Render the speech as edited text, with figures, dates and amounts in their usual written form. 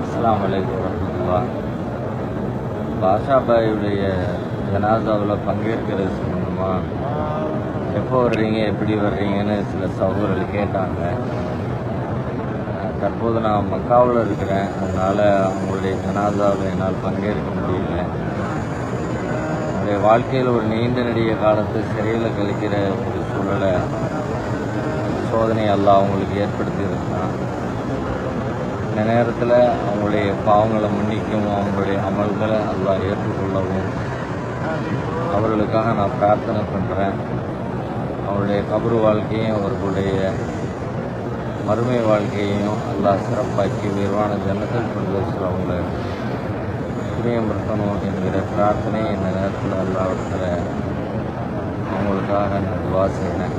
அஸ்ஸலாமு அலைக்கும் வரஹ்மத்துல்லாஹ். பாஷா பாயுடைய ஜனாசாவில் பங்கேற்கிறது சம்பந்தமாக எப்போ வர்றீங்க, எப்படி வர்றீங்கன்னு சில சகோதரர்கள் கேட்டாங்க. தற்போது நான் மக்காவில் இருக்கிறேன், அதனால் அவங்களுடைய ஜனாசாவில் என்னால் பங்கேற்க முடியல. என்னுடைய வாழ்க்கையில் ஒரு நீண்ட நெடிய காலத்தை சிறையில் கழிக்கிற ஒரு சூழலை சோதனை அல்லாஹ் அவங்களுக்கு ஏற்படுத்தி இருந்தான். இந்த நேரத்தில் அவங்களுடைய பாவங்களை மன்னிக்கவும் அவங்களுடைய அமல்களை அல்லாஹ் ஏற்றுக்கொள்ளவும் அவர்களுக்காக நான் பிரார்த்தனை பண்ணுறேன். அவருடைய கபரு வாழ்க்கையும் அவர்களுடைய மறுமை வாழ்க்கையையும் அல்லாஹ் சிறப்பாக்கி உயர்வான ஜன்னத்துல் ஃபிர்தௌஸில் அவங்கள புரியமர்த்தணும் என்கிற பிரார்த்தனை இந்த நேரத்தில் அல்லாஹ்விடத்தில் அவங்களுக்காக நான் துஆ செய்கிறேன்.